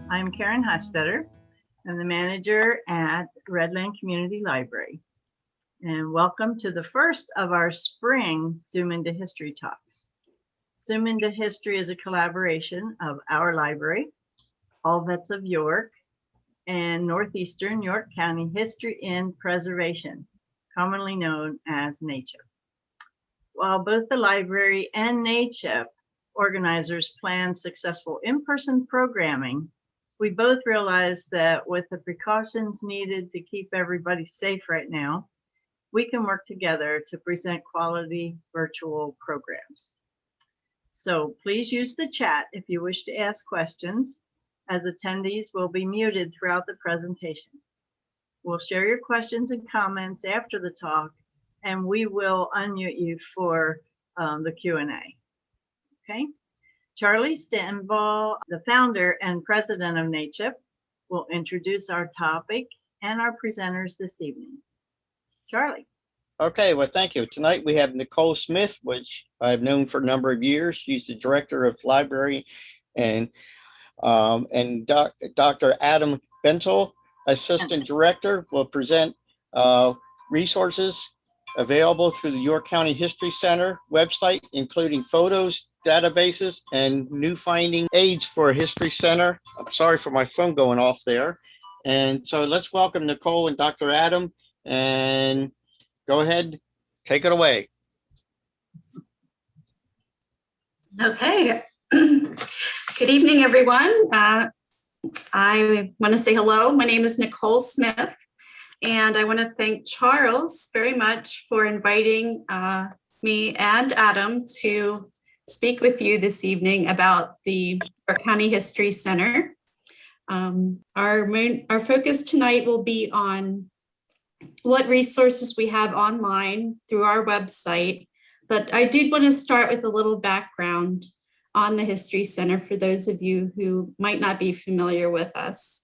I'm Karen Hostetter. I'm the manager at Redland Community Library. And welcome to the first of our spring Zoom into History talks. Zoom into History is a collaboration of our library, AllVets of York, and Northeastern York County History and Preservation, commonly known as NEYCHiP. While both the library and NEYCHiP organizers plan successful in-person programming, we both realized that with the precautions needed to keep everybody safe right now, we can work together to present quality virtual programs. So please use the chat if you wish to ask questions, as attendees will be muted throughout the presentation. We'll share your questions and comments after the talk, and we will unmute you for the Q&A. Okay? Charlie Stanball, the founder and president of NEYCHiP, will introduce our topic and our presenters this evening. Charlie. Okay, well, thank you. Tonight we have Nicole Smith, which I've known for a number of years. She's the director of library, and Dr. Adam Bentel, assistant director, will present resources available through the York County History Center website, including photos, databases, and new finding aids for a history center. I'm sorry for my phone going off there. And so let's welcome Nicole and Dr. Adam, and go ahead, take it away. Okay. Good evening, everyone. I want to say hello. My name is Nicole Smith, and I want to thank Charles very much for inviting me and Adam to speak with you this evening about the York County History Center. Our focus tonight will be on what resources we have online through our website, but I did want to start with a little background on the History Center for those of you who might not be familiar with us.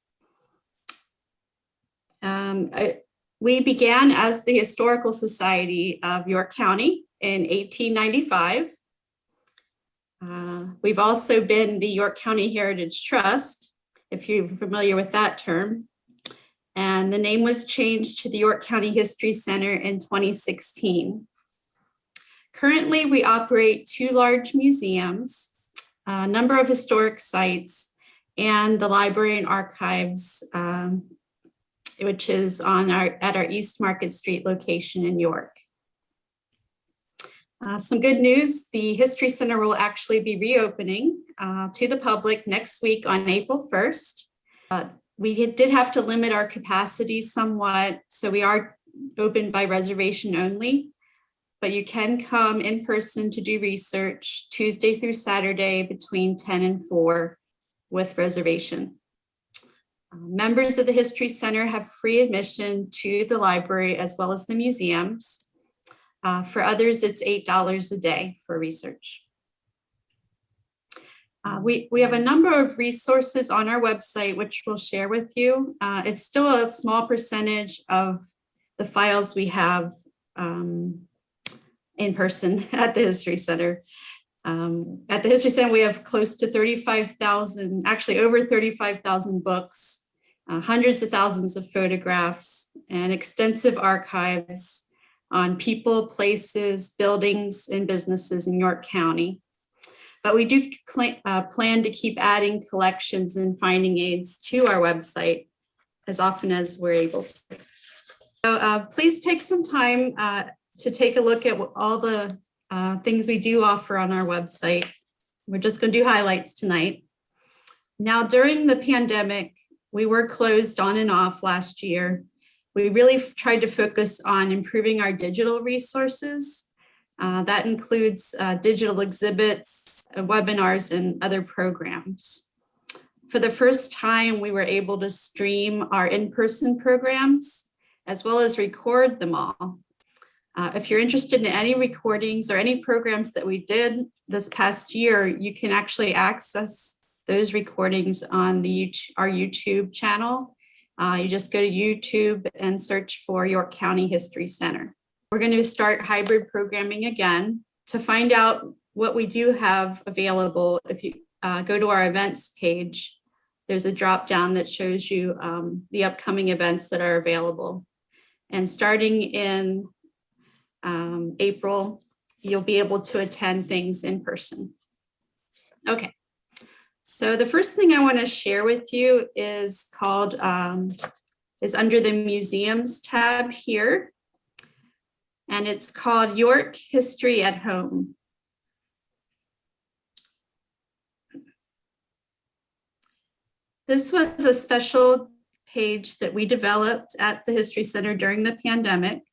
We began as the Historical Society of York County in 1895. We've also been the York County Heritage Trust, if you're familiar with that term. And the name was changed to the York County History Center in 2016. Currently, we operate 2 large museums, a number of historic sites, and the library and archives, which is at our East Market Street location in York. Some good news, the History Center will actually be reopening to the public next week on April 1st. We did have to limit our capacity somewhat, so we are open by reservation only, but you can come in person to do research Tuesday through Saturday between 10 and 4 with reservation. Members of the History Center have free admission to the library as well as the museums. For others, it's $8 a day for research. We have a number of resources on our website, which we'll share with you. It's still a small percentage of the files we have in person at the History Center. At the History Center, we have close to 35,000, actually over 35,000 books, hundreds of thousands of photographs, and extensive archives on people, places, buildings, and businesses in York County. But we do plan to keep adding collections and finding aids to our website as often as we're able to. So please take some time to take a look at all the things we do offer on our website. We're just going to do highlights tonight. Now, during the pandemic, we were closed on and off last year. We really tried to focus on improving our digital resources. That includes digital exhibits, webinars, and other programs. For the first time, we were able to stream our in-person programs as well as record them all. If you're interested in any recordings or any programs that we did this past year, you can actually access those recordings on our YouTube channel. You just go to YouTube and search for York County History Center. We're going to start hybrid programming again. To find out what we do have available, if you go to our events page, there's a drop down that shows you the upcoming events that are available. And starting in April, you'll be able to attend things in person. Okay, so the first thing I want to share with you is called, is under the Museums tab here. And it's called York History at Home. This was a special page that we developed at the History Center during the pandemic.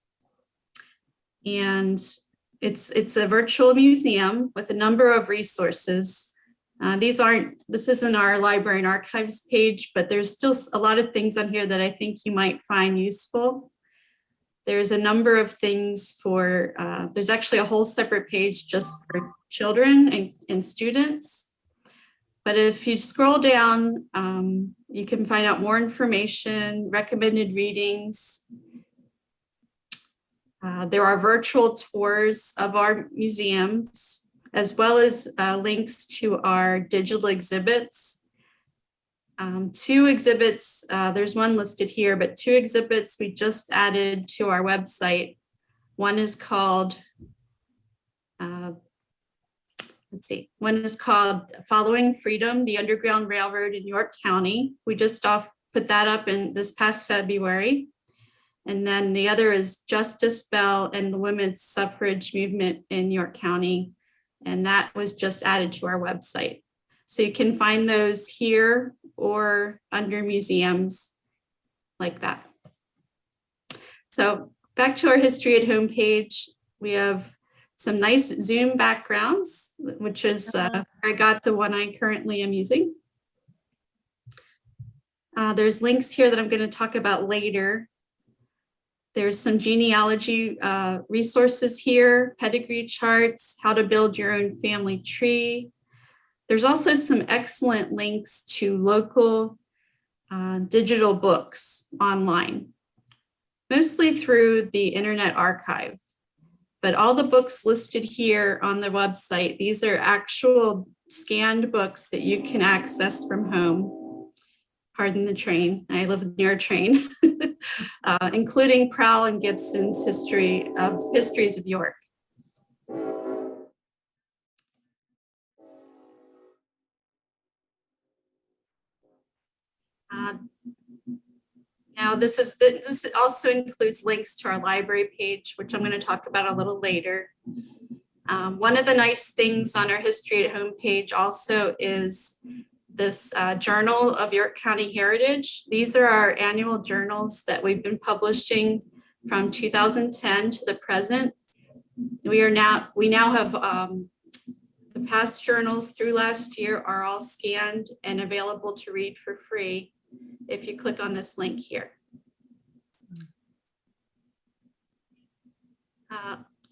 And it's a virtual museum with a number of resources. This isn't our library and archives page, but there's still a lot of things on here that I think you might find useful. There's a number of things for, there's actually a whole separate page just for children and students. But if you scroll down, you can find out more information, recommended readings. There are virtual tours of our museums, as well as links to our digital exhibits. 2 exhibits, there's one listed here, but 2 exhibits we just added to our website. One is called, one is called Following Freedom, the Underground Railroad in York County. We just put that up in this past February. And then the other is Justice Bell and the Women's Suffrage Movement in York County. And that was just added to our website. So you can find those here or under museums like that. So back to our History at Home page, we have some nice Zoom backgrounds, which is where I got the one I currently am using. There's links here that I'm going to talk about later. There's some genealogy resources here, pedigree charts, how to build your own family tree. There's also some excellent links to local digital books online, mostly through the Internet Archive. But all the books listed here on the website, these are actual scanned books that you can access from home. Pardon the train, I live near a train, including Prowl and Gibson's Histories of York. Now this also includes links to our library page, which I'm going to talk about a little later. One of the nice things on our History at Home page also is this Journal of York County Heritage. These are our annual journals that we've been publishing from 2010 to the present. We now have the past journals through last year are all scanned and available to read for free if you click on this link here.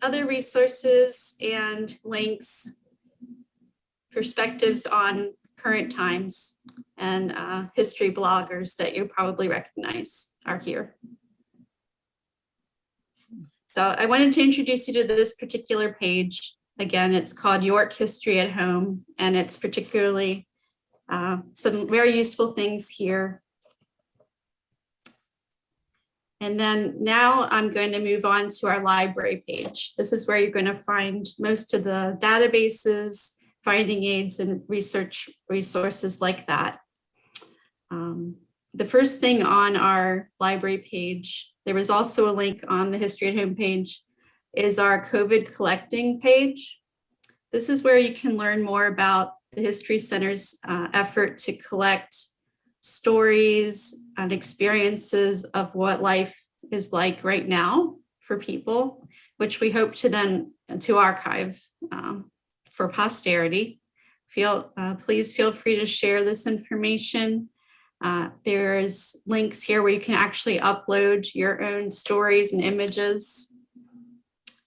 Other resources and links, perspectives on current times, and history bloggers that you probably recognize are here. So I wanted to introduce you to this particular page. Again, it's called York History at Home, and it's particularly some very useful things here. And then now I'm going to move on to our library page. This is where you're going to find most of the databases, finding aids, and research resources like that. The first thing on our library page, there was also a link on the History at Home page, is our COVID collecting page. This is where you can learn more about the History Center's effort to collect stories and experiences of what life is like right now for people, which we hope to then to archive for posterity. Please feel free to share this information. There's links here where you can actually upload your own stories and images,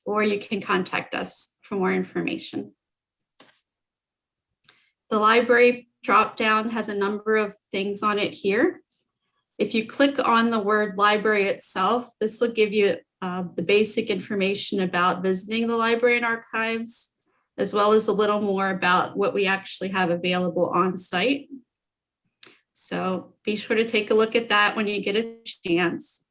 or you can contact us for more information. The library dropdown has a number of things on it here. If you click on the word library itself, this will give you the basic information about visiting the library and archives, as well as a little more about what we actually have available on site. So be sure to take a look at that when you get a chance.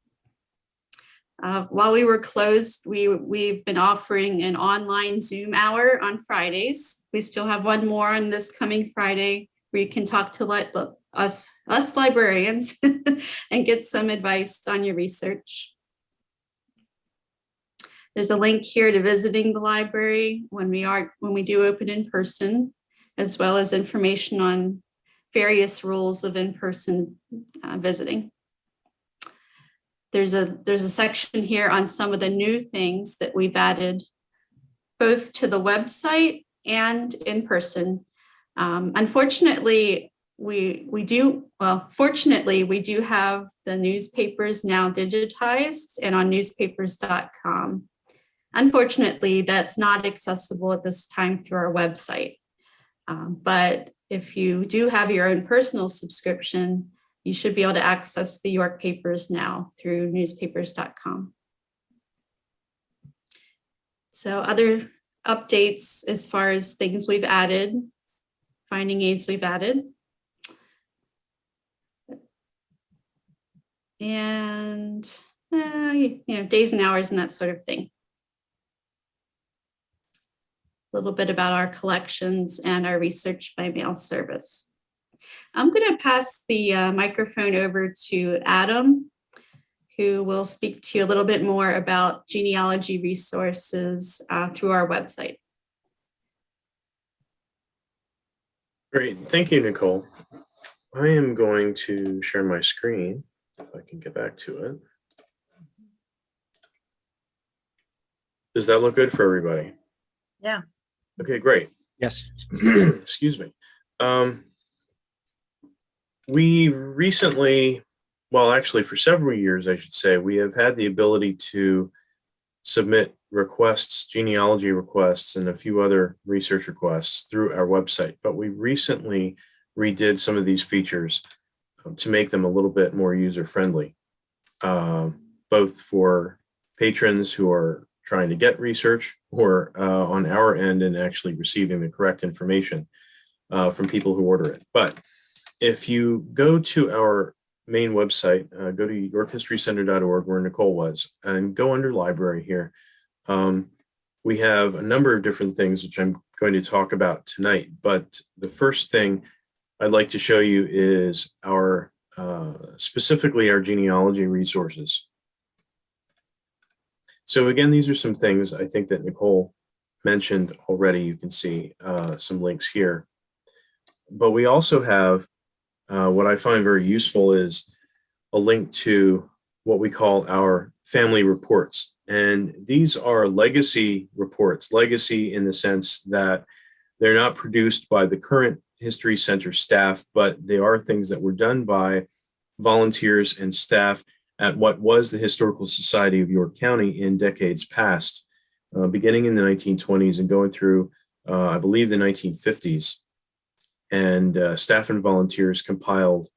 While we were closed, we've been offering an online Zoom hour on Fridays. We still have one more on this coming Friday where you can talk to us librarians and get some advice on your research. There's a link here to visiting the library when we do open in person, as well as information on various rules of in-person visiting. There's a section here on some of the new things that we've added both to the website and in person. Unfortunately, fortunately, we do have the newspapers now digitized and on newspapers.com. Unfortunately, that's not accessible at this time through our website. But if you do have your own personal subscription, you should be able to access the York papers now through newspapers.com. So other updates as far as things we've added, finding aids we've added. And, days and hours and that sort of thing. A little bit about our collections and our research by mail service. I'm going to pass the microphone over to Adam, who will speak to you a little bit more about genealogy resources through our website. Great, thank you, Nicole. I am going to share my screen, if I can get back to it. Does that look good for everybody? Yeah. Okay, great. Yes. Excuse me. We recently, well, actually for several years, I should say, we have had the ability to submit requests, genealogy requests, and a few other research requests through our website. But we recently redid some of these features to make them a little bit more user-friendly, both for patrons who are trying to get research or on our end and actually receiving the correct information from people who order it. But if you go to our main website, go to yorkhistorycenter.org where Nicole was, and go under library here. We have a number of different things which I'm going to talk about tonight, but the first thing I'd like to show you is our specifically our genealogy resources. So again, these are some things I think that Nicole mentioned already. You can see some links here, but we also have what I find very useful is a link to what we call our family reports. And these are legacy reports, legacy in the sense that they're not produced by the current History Center staff, but they are things that were done by volunteers and staff at what was the Historical Society of York County in decades past, beginning in the 1920s and going through, I believe, the 1950s. And staff and volunteers compiled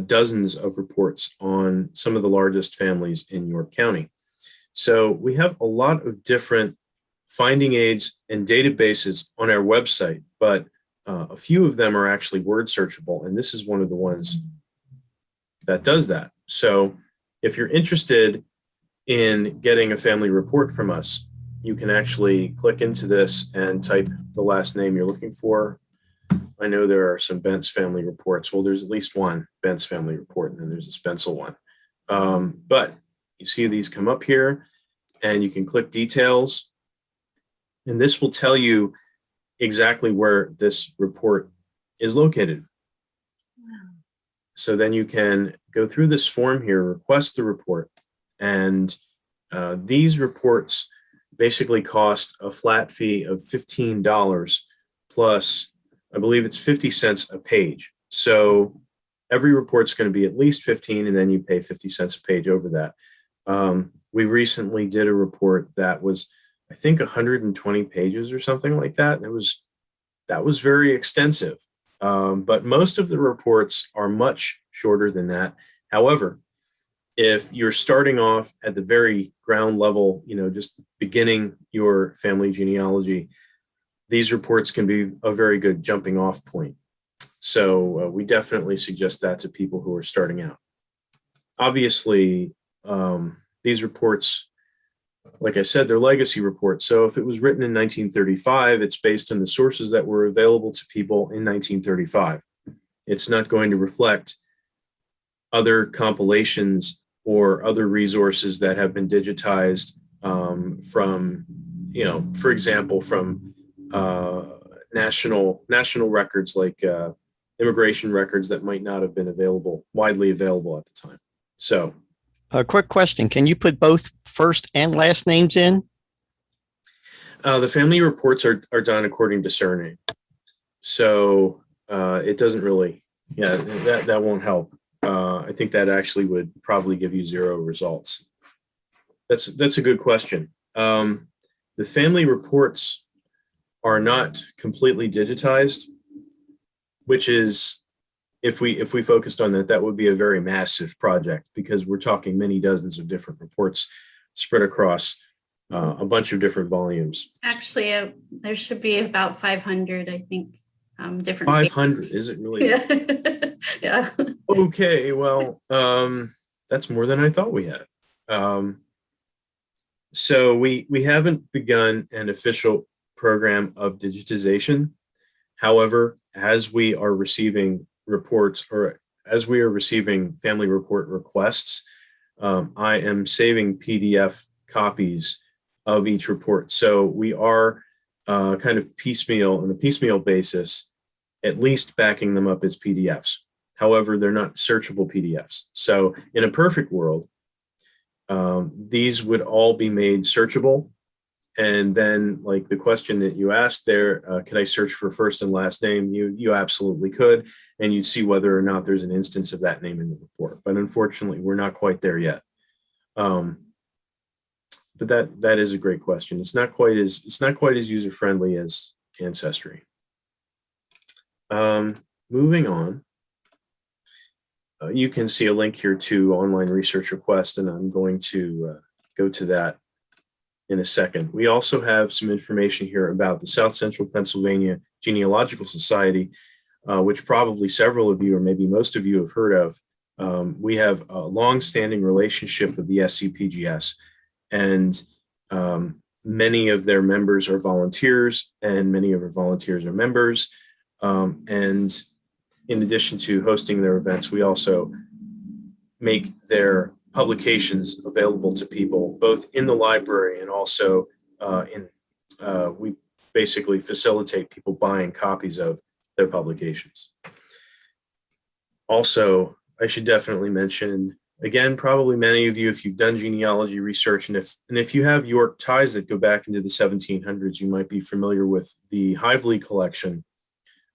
dozens of reports on some of the largest families in York County. So we have a lot of different finding aids and databases on our website, but a few of them are actually word searchable, and this is one of the ones that does that. So if you're interested in getting a family report from us, you can actually click into this and type the last name you're looking for. I know there are some Bent's family reports. Well, there's at least one Bent's family report, and then there's a Spencel one. But you see these come up here, and you can click details, and this will tell you exactly where this report is located. Wow. So then you can go through this form here, request the report, and these reports basically cost a flat fee of $15 plus, I believe it's 50 cents a page. So every report's going to be at least 15, and then you pay 50 cents a page over that. We recently did a report that was, I think, 120 pages or something like that. That was very extensive. But most of the reports are much shorter than that. However, if you're starting off at the very ground level, just beginning your family genealogy, these reports can be a very good jumping off point. So we definitely suggest that to people who are starting out. Obviously, these reports, like I said, they're legacy reports. So if it was written in 1935, it's based on the sources that were available to people in 1935. It's not going to reflect other compilations or other resources that have been digitized from, for example, from national records like immigration records that might not have been widely available at the time. So, a quick question: can you put both first and last names in? The family reports are done according to surname, so it doesn't really. Yeah, that won't help. I think that actually would probably give you 0 results. That's a good question. The family reports are not completely digitized, which is, if we focused on that, that would be a very massive project, because we're talking many dozens of different reports spread across a bunch of different volumes. Actually, there should be about 500, I think, different. 500, is it really? Yeah. Yeah. Okay, well, that's more than I thought we had. So we haven't begun an official program of digitization. However, as we are receiving reports, or as we are receiving family report requests, I am saving PDF copies of each report. So we are kind of on a piecemeal basis, at least backing them up as PDFs. However, they're not searchable PDFs. So in a perfect world, these would all be made searchable. And then, like the question that you asked there, could I search for first and last name? You absolutely could, and you'd see whether or not there's an instance of that name in the report. But unfortunately, we're not quite there yet. But that is a great question. It's not quite as user friendly as Ancestry. Moving on. You can see a link here to online research request, and I'm going to go to that in a second. We also have some information here about the South Central Pennsylvania Genealogical Society, which probably several of you, or maybe most of you, have heard of. We have a long-standing relationship with the SCPGS, and many of their members are volunteers, and many of our volunteers are members. And in addition to hosting their events, we also make their publications available to people, both in the library and also we basically facilitate people buying copies of their publications. Also, I should definitely mention, again, probably many of you, if you've done genealogy research, and if you have York ties that go back into the 1700s, you might be familiar with the Hively collection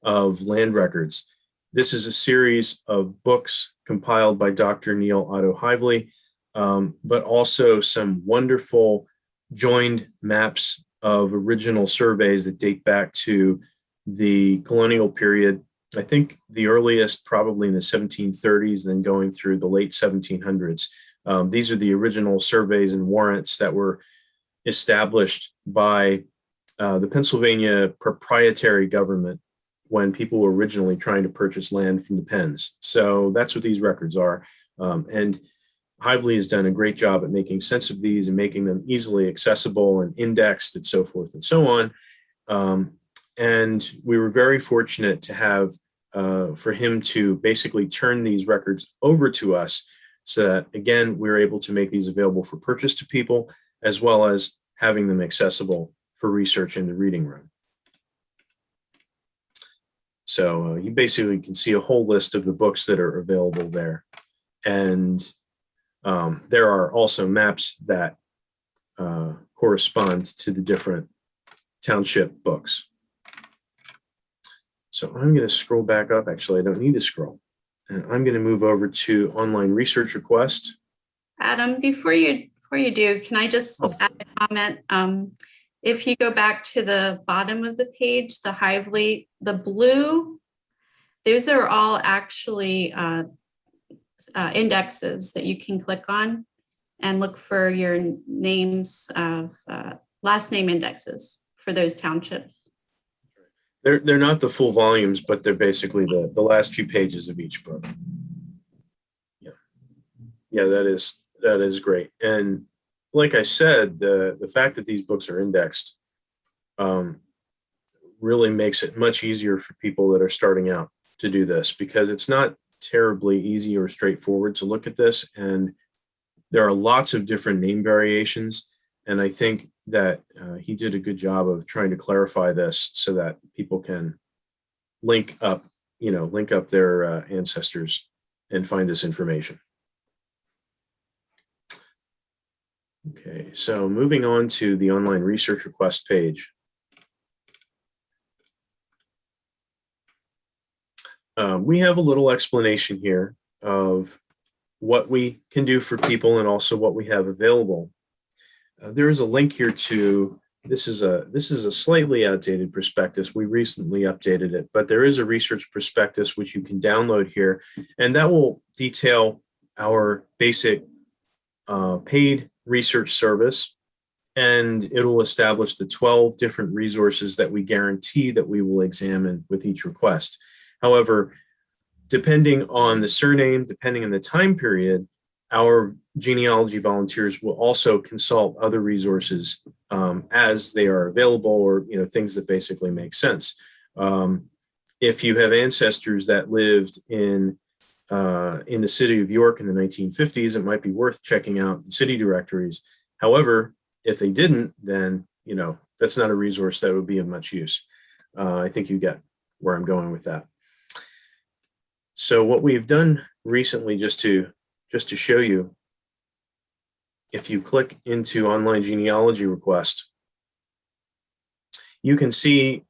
of land records. This is a series of books compiled by Dr. Neil Otto Hively, but also some wonderful joined maps of original surveys that date back to the colonial period. I think the earliest probably in the 1730s, then going through the late 1700s. These are the original surveys and warrants that were established by the Pennsylvania proprietary government when people were originally trying to purchase land from the Penns. So that's what these records are. And Hively has done a great job at making sense of these and making them easily accessible and indexed and so forth and so on. And we were very fortunate to have for him to basically turn these records over to us so that, again, we were able to make these available for purchase to people, as well as having them accessible for research in the reading room. So you basically can see a whole list of the books that are available there. And there are also maps that correspond to the different township books. So I'm going to scroll back up. Actually, I don't need to scroll. And I'm going to move over to online research request. Adam, before you do, can I just add a comment? If you go back to the bottom of the page, the Hively, the blue, those are all actually indexes that you can click on and look for your names of last name indexes for those townships. They're not the full volumes, but they're basically the last few pages of each book. Yeah, that is great. And like I said, the fact that these books are indexed really makes it much easier for people that are starting out to do this, because it's not terribly easy or straightforward to look at this. And there are lots of different name variations. And I think that he did a good job of trying to clarify this so that people can link up their ancestors and find this information. Okay, so moving on to the online research request page. We have a little explanation here of what we can do for people and also what we have available. There is a link here to, this is a slightly outdated prospectus. We recently updated it, but there is a research prospectus which you can download here, and that will detail our basic paid research service, and it'll establish the 12 different resources that we guarantee that we will examine with each request. However, depending on the surname, depending on the time period, our genealogy volunteers will also consult other resources as they are available, or things that basically make sense. If you have ancestors that lived in the city of York in the 1950s, it might be worth checking out the city directories. However, if they didn't, then that's not a resource that would be of much use. I think you get where I'm going with that. So what we've done recently, just to show you, if you click into online genealogy request, you can see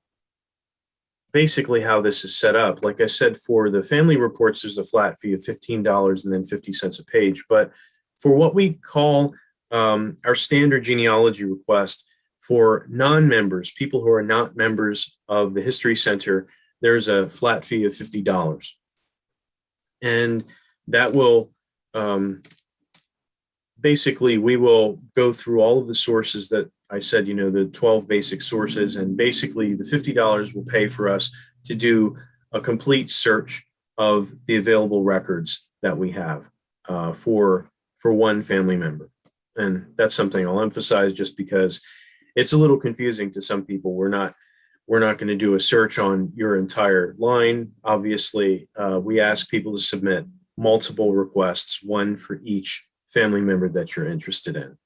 basically how this is set up. Like I said, for the family reports, there's a flat fee of $15 and then 50 cents a page. But for what we call our standard genealogy request for non-members, people who are not members of the History Center, there's a flat fee of $50. And that will basically, we will go through all of the sources that I said, the 12 basic sources, and basically the $50 will pay for us to do a complete search of the available records that we have for one family member. And that's something I'll emphasize, just because it's a little confusing to some people. We're not going to do a search on your entire line. Obviously, we ask people to submit multiple requests, one for each family member that you're interested in.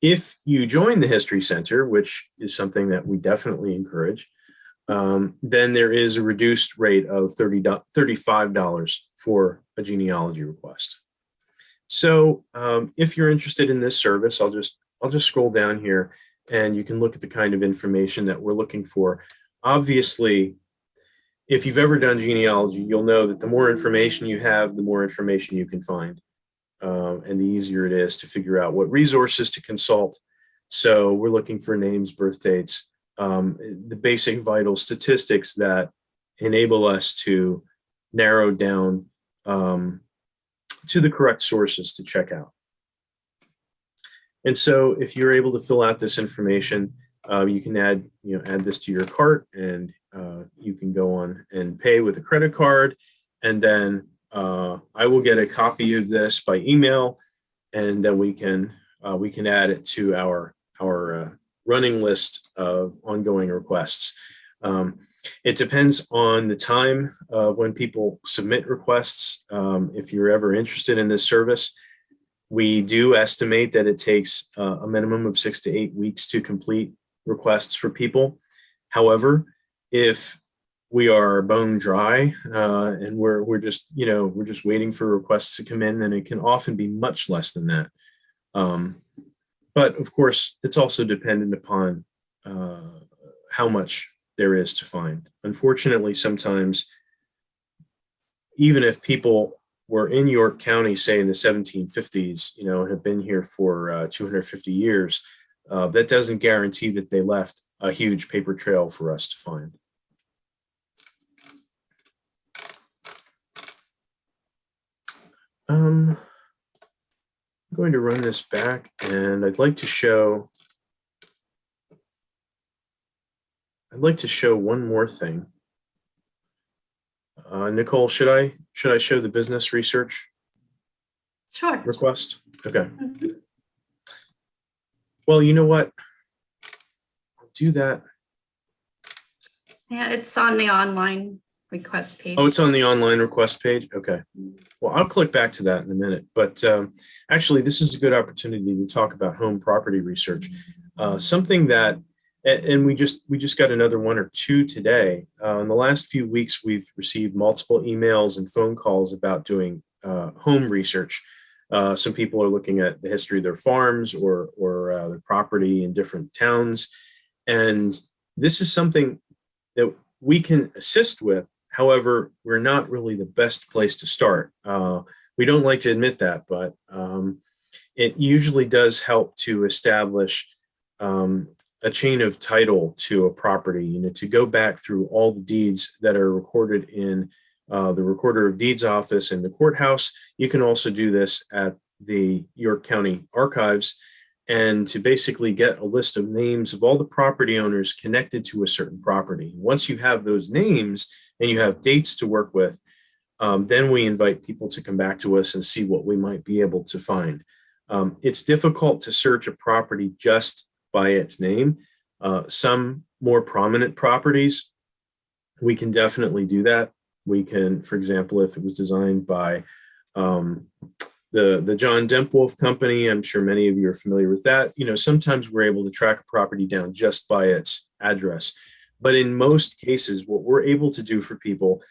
If you join the History Center, which is something that we definitely encourage, then there is a reduced rate of $35 for a genealogy request. So if you're interested in this service, I'll just scroll down here and you can look at the kind of information that we're looking for. Obviously, if you've ever done genealogy, you'll know that the more information you have, the more information you can find. And the easier it is to figure out what resources to consult. So we're looking for names, birth dates, the basic vital statistics that enable us to narrow down to the correct sources to check out. And so if you're able to fill out this information, you can add this to your cart, and you can go on and pay with a credit card. And then I will get a copy of this by email, and then we can add it to our running list of ongoing requests. It depends on the time of when people submit requests. If you're ever interested in this service, we do estimate that it takes a minimum of 6 to 8 weeks to complete requests for people. However, if we are bone dry and we're just waiting for requests to come in, then it can often be much less than that. But of course, it's also dependent upon how much there is to find. Unfortunately, sometimes, even if people were in York County, say in the 1750s, and have been here for 250 years, that doesn't guarantee that they left a huge paper trail for us to find. I'm going to run this back, and I'd like to show I'd like to show one more thing. Nicole, should I show the business research Sure. request? Okay. Well, you know what? I'll do that. Yeah, it's on the online request page. Oh, it's on the online request page. Okay. Well, I'll click back to that in a minute. But actually, this is a good opportunity to talk about home property research. Something that, and we just got another one or two today. In the last few weeks, we've received multiple emails and phone calls about doing home research. Some people are looking at the history of their farms or their property in different towns. And this is something that we can assist with. However, we're not really the best place to start. We don't like to admit that, but it usually does help to establish a chain of title to a property, to go back through all the deeds that are recorded in the Recorder of Deeds office in the courthouse. You can also do this at the York County Archives, and to basically get a list of names of all the property owners connected to a certain property. Once you have those names and you have dates to work with, then we invite people to come back to us and see what we might be able to find. It's difficult to search a property just by its name. Some more prominent properties, we can definitely do that. We can, for example, if it was designed by the John Dempwolf Company, I'm sure many of you are familiar with that. Sometimes we're able to track a property down just by its address. But in most cases, what we're able to do for people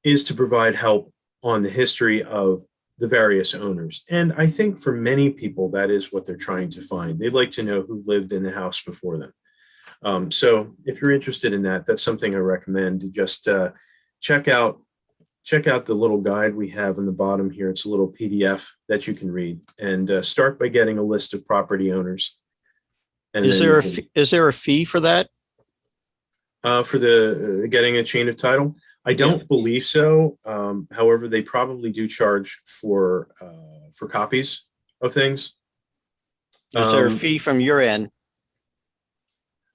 is to provide help on the history of the various owners. And I think for many people, that is what they're trying to find. They'd like to know who lived in the house before them. So if you're interested in that, that's something I recommend. Just check out the little guide we have on the bottom here. It's a little PDF that you can read, and start by getting a list of property owners. And is there a fee for that? For the getting a chain of title? I don't believe so. However, they probably do charge for copies of things. Is there a fee from your end?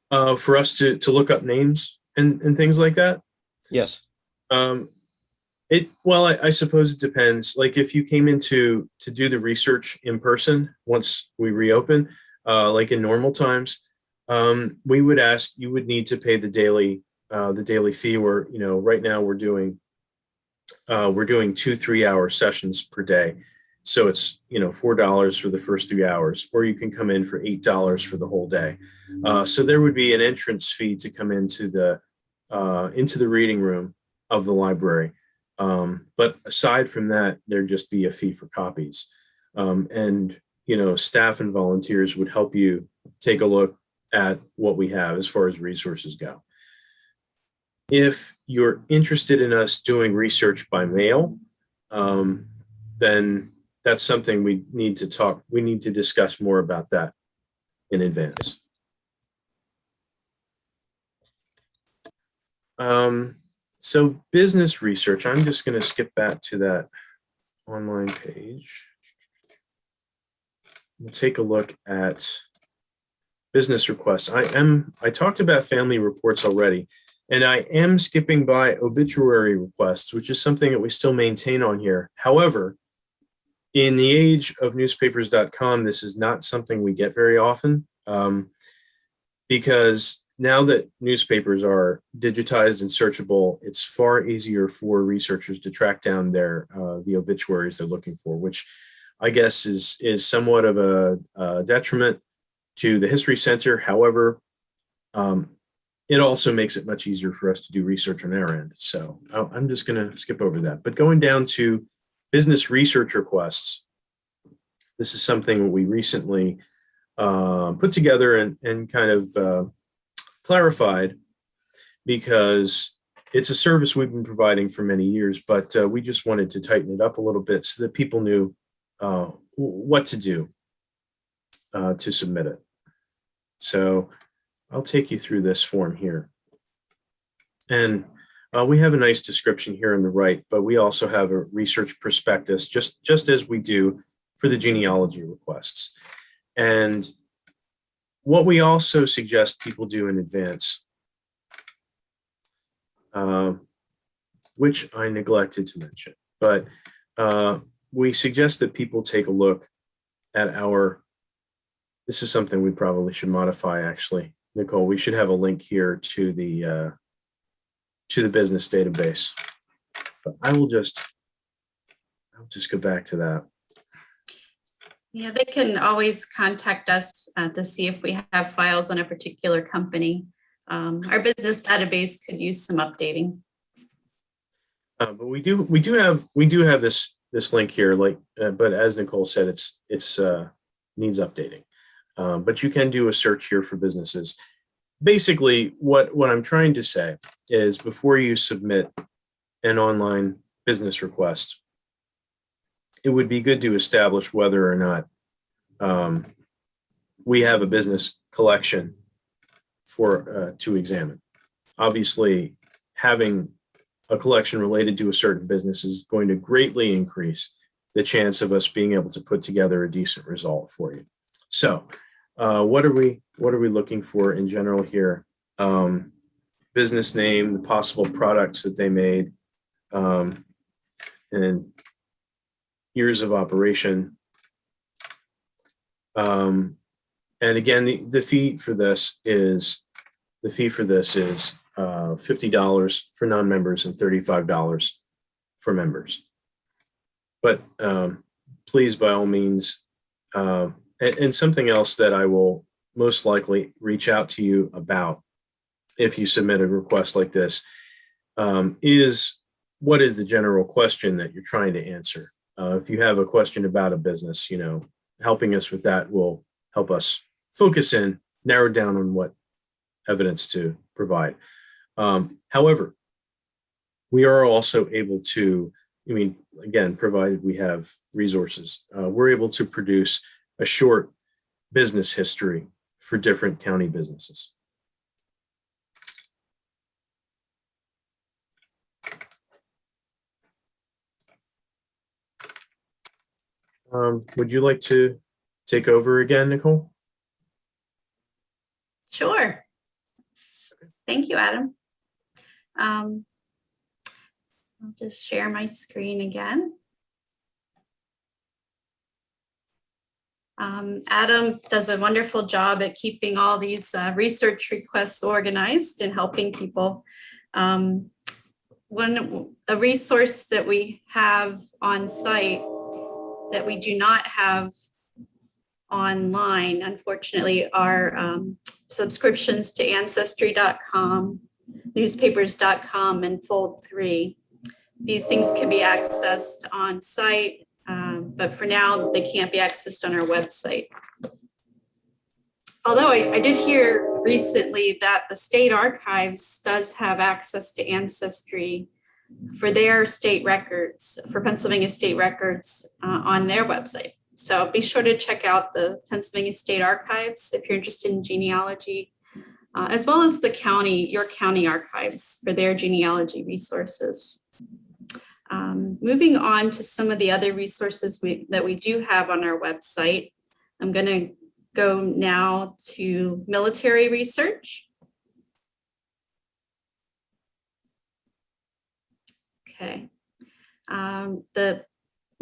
For us to look up names and things like that? Yes. Well, I suppose it depends. Like if you came in to do the research in person, once we reopen, like in normal times, we would ask, you would need to pay the daily fee. Where, right now we're doing 2 3-hour sessions per day. So it's, $4 for the first 3 hours, or you can come in for $8 for the whole day. So there would be an entrance fee to come into the reading room of the library. But aside from that, there'd just be a fee for copies. And, staff and volunteers would help you take a look at what we have as far as resources go. If you're interested in us doing research by mail, then that's something we need to discuss more about that in advance. So business research, I'm just going to skip back to that online page. We'll take a look at business requests. I talked about family reports already, and I am skipping by obituary requests, which is something that we still maintain on here. However, in the age of newspapers.com, this is not something we get very often, because now that newspapers are digitized and searchable, it's far easier for researchers to track down the obituaries they're looking for, which I guess is somewhat of a detriment to the History Center. However, it also makes it much easier for us to do research on our end. So I'm just going to skip over that. But going down to business research requests, this is something we recently put together and kind of clarified, because it's a service we've been providing for many years, but we just wanted to tighten it up a little bit so that people knew what to do to submit it. So I'll take you through this form here. And we have a nice description here on the right, but we also have a research prospectus, just as we do for the genealogy requests. And what we also suggest people do in advance which I neglected to mention. But we suggest that people take a look at this is something we probably should modify, actually. Nicole, we should have a link here to the business database. But I'll just go back to that. Yeah, they can always contact us to see if we have files on a particular company. Our business database could use some updating. But we do have this link here, but as Nicole said, it's needs updating. But you can do a search here for businesses. Basically, what I'm trying to say is before you submit an online business request, it would be good to establish whether or not we have a business collection to examine. Obviously, having a collection related to a certain business is going to greatly increase the chance of us being able to put together a decent result for you. So what are we looking for in general here? Business name, the possible products that they made, and years of operation. And again, the fee for this is $50 for non-members and $35 for members. But please, by all means, and something else that I will most likely reach out to you about if you submit a request like this is what is the general question that you're trying to answer? If you have a question about a business, helping us with that will help us focus in, narrow down on what evidence to provide. However, we are also able to, again, provided we have resources, we're able to produce a short business history for different county businesses. Would you like to take over again, Nicole? Sure. Thank you, Adam. I'll just share my screen again. Adam does a wonderful job at keeping all these research requests organized and helping people. A resource that we have on site that we do not have online, unfortunately, are subscriptions to Ancestry.com, newspapers.com, and Fold3. These things can be accessed on site, but for now, they can't be accessed on our website. Although I did hear recently that the state archives does have access to Ancestry for their state records, for Pennsylvania state records on their website. So be sure to check out the Pennsylvania State Archives if you're interested in genealogy, as well as the York County Archives for their genealogy resources. Moving on to some of the other resources that we do have on our website, I'm going to go now to military research. Okay. The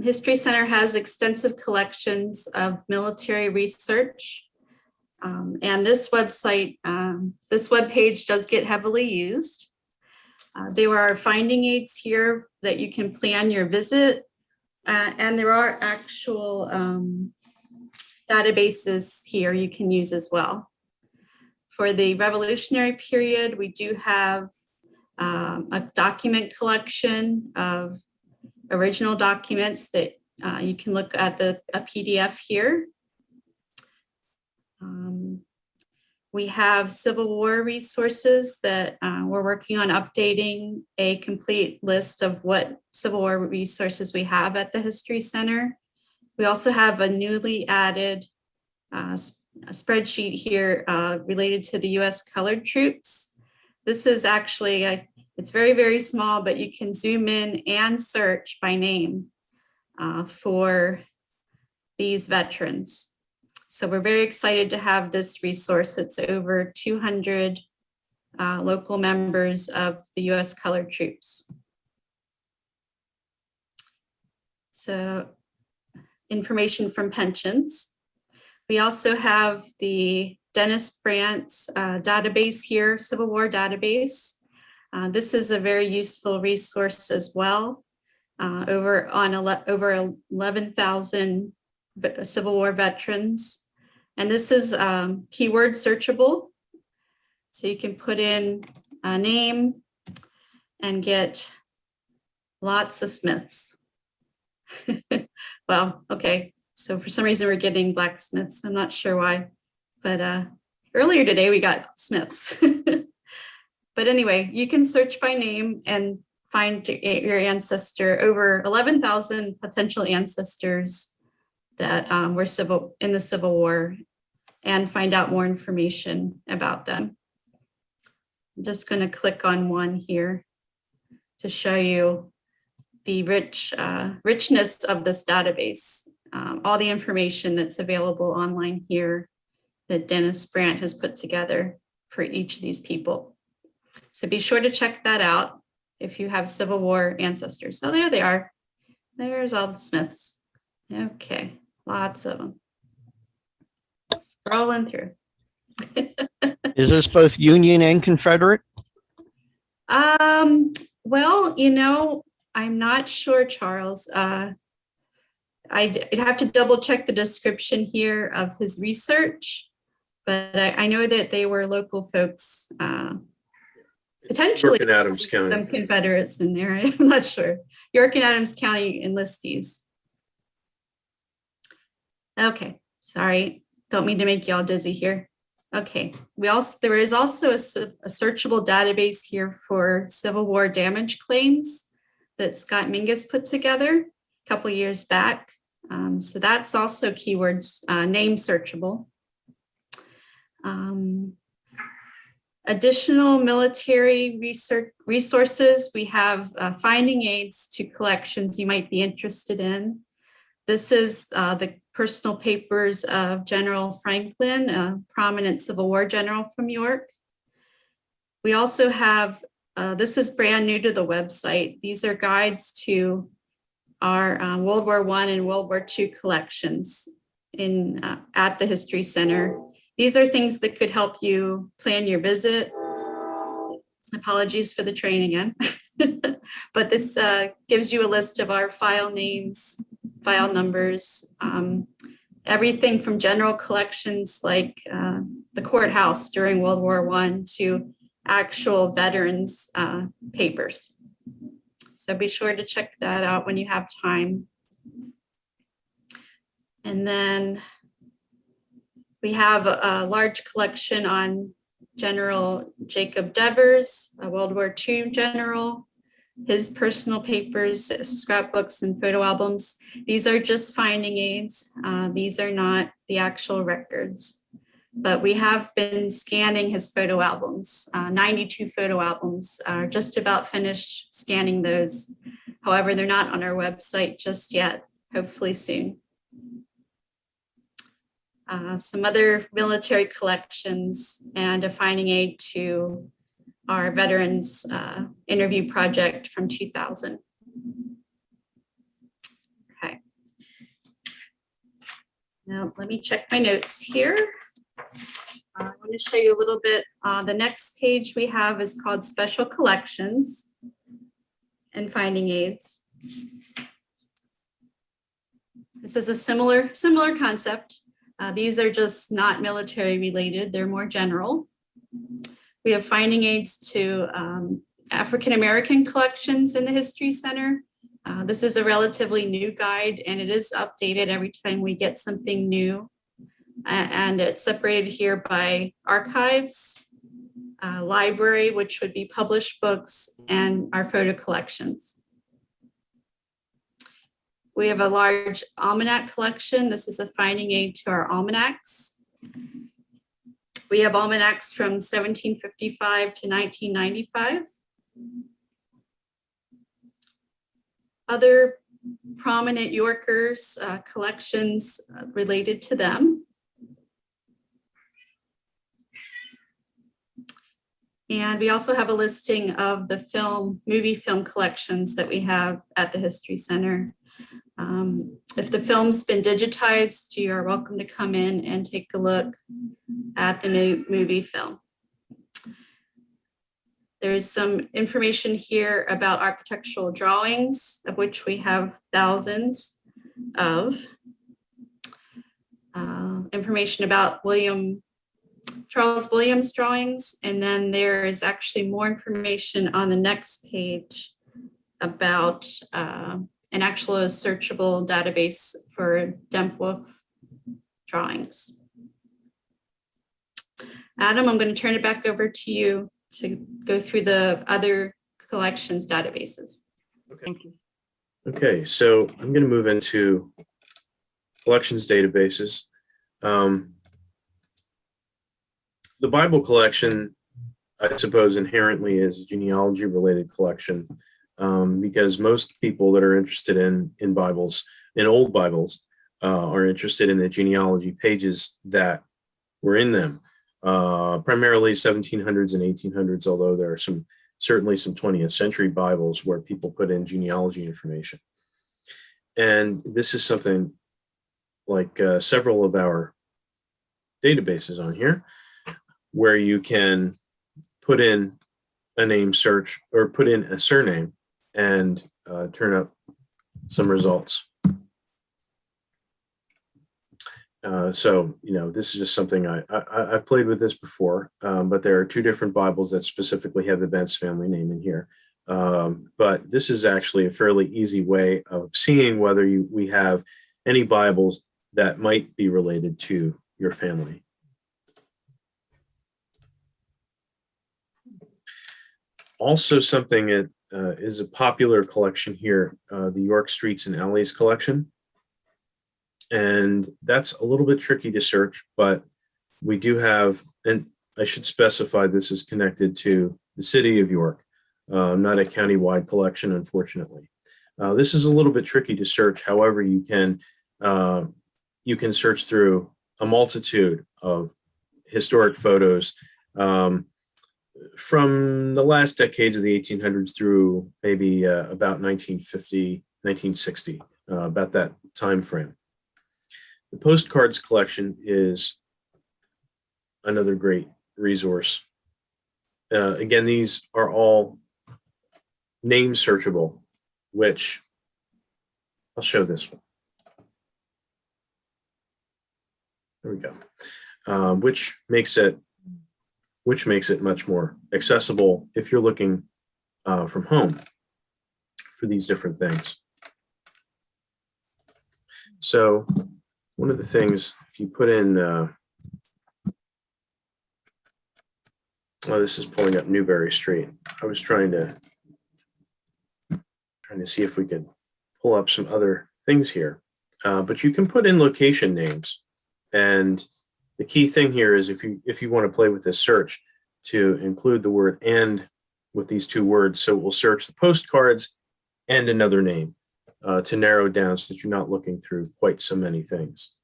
History Center has extensive collections of military research. And this website, this webpage does get heavily used. There are finding aids here that you can plan your visit. And there are actual databases here you can use as well. For the Revolutionary period, we do have a document collection of original documents that you can look at a PDF here. We have Civil War resources that we're working on updating a complete list of what Civil War resources we have at the History Center. We also have a newly added a spreadsheet here related to the US colored troops. This is actually, it's very, very small, but you can zoom in and search by name for these veterans. So we're very excited to have this resource. It's over 200 local members of the U.S. colored troops. So information from pensions. We also have the Dennis Brandt's database here, Civil War database. This is a very useful resource as well. Over 11,000 Civil War veterans. And this is keyword searchable. So you can put in a name and get lots of Smiths. Well, okay. So for some reason we're getting blacksmiths. I'm not sure why, but earlier today we got Smiths. But anyway, you can search by name and find your ancestor, over 11,000 potential ancestors that were in the Civil War, and find out more information about them. I'm just going to click on one here to show you the richness of this database. All the information that's available online here that Dennis Brandt has put together for each of these people. So be sure to check that out if you have Civil War ancestors. Oh, there they are. There's all the Smiths. Okay, lots of them. Scrolling through. Is this both Union and Confederate? Well, you know, I'm not sure, Charles. I'd have to double check the description here of his research, but I know that they were local folks. Potentially York and Adams County. Some Confederates in there. I'm not sure. York and Adams County enlistees. Okay, sorry. Don't mean to make y'all dizzy here. Okay, there is also a searchable database here for Civil War damage claims that Scott Mingus put together a couple years back. So that's also keywords, name searchable. Additional military resources, we have finding aids to collections you might be interested in. This is the personal papers of General Franklin, a prominent Civil War general from York. We also have, this is brand new to the website. These are guides to our World War I and World War II collections at the History Center. These are things that could help you plan your visit. Apologies for the train again. But this gives you a list of our file names, file numbers, everything from general collections like the courthouse during World War I to actual veterans papers. So be sure to check that out when you have time. And then we have a large collection on General Jacob Devers, a World War II general, his personal papers, scrapbooks, and photo albums. These are just finding aids. These are not the actual records, but we have been scanning his photo albums. 92 photo albums are just about finished scanning those. However, they're not on our website just yet, hopefully soon. Some other military collections and a finding aid to our veterans interview project from 2000. Okay. Now let me check my notes here. I want to show you a little bit. The next page we have is called Special Collections and Finding Aids. This is a similar concept. These are just not military related, they're more general. We have finding aids to African-American collections in the History Center. This is a relatively new guide and it is updated every time we get something new. And it's separated here by archives, library, which would be published books, and our photo collections. We have a large almanac collection. This is a finding aid to our almanacs. We have almanacs from 1755 to 1995. Other prominent Yorkers, collections related to them. And we also have a listing of the movie film collections that we have at the History Center. If the film's been digitized, you are welcome to come in and take a look at the movie film. There's some information here about architectural drawings, of which we have thousands of. Information about Charles Williams drawings, and then there is actually more information on the next page about an actual searchable database for Dempwolf drawings. Adam, I'm going to turn it back over to you to go through the other collections databases. Thank you. Okay, so I'm going to move into collections databases. The Bible collection, I suppose, inherently is a genealogy related collection, because most people that are interested in Bibles, in old Bibles, are interested in the genealogy pages that were in them, primarily 1700s and 1800s, although there are certainly some 20th century Bibles where people put in genealogy information. And this is something like several of our databases on here, where you can put in a name search or put in a surname and turn up some results. So, this is just something I've played with this before, but there are two different Bibles that specifically have the Bentz family name in here. But this is actually a fairly easy way of seeing whether we have any Bibles that might be related to your family. Also, something that is a popular collection here, the York Streets and Alleys collection. And that's a little bit tricky to search, but we do have, and I should specify this is connected to the city of York, not a county-wide collection, unfortunately. This is a little bit tricky to search. However, you can search through a multitude of historic photos from the last decades of the 1800s through maybe about 1950, 1960, about that time frame. The Postcards Collection is another great resource. Again, these are all name searchable, which I'll show this one. There we go. Which makes it much more accessible if you're looking from home for these different things. So one of the things, if you put in, this is pulling up Newberry Street. I was trying to see if we could pull up some other things here, but you can put in location names. And the key thing here is if you want to play with this search, to include the word "and" with these two words, so it will search the postcards and another name to narrow down so that you're not looking through quite so many things.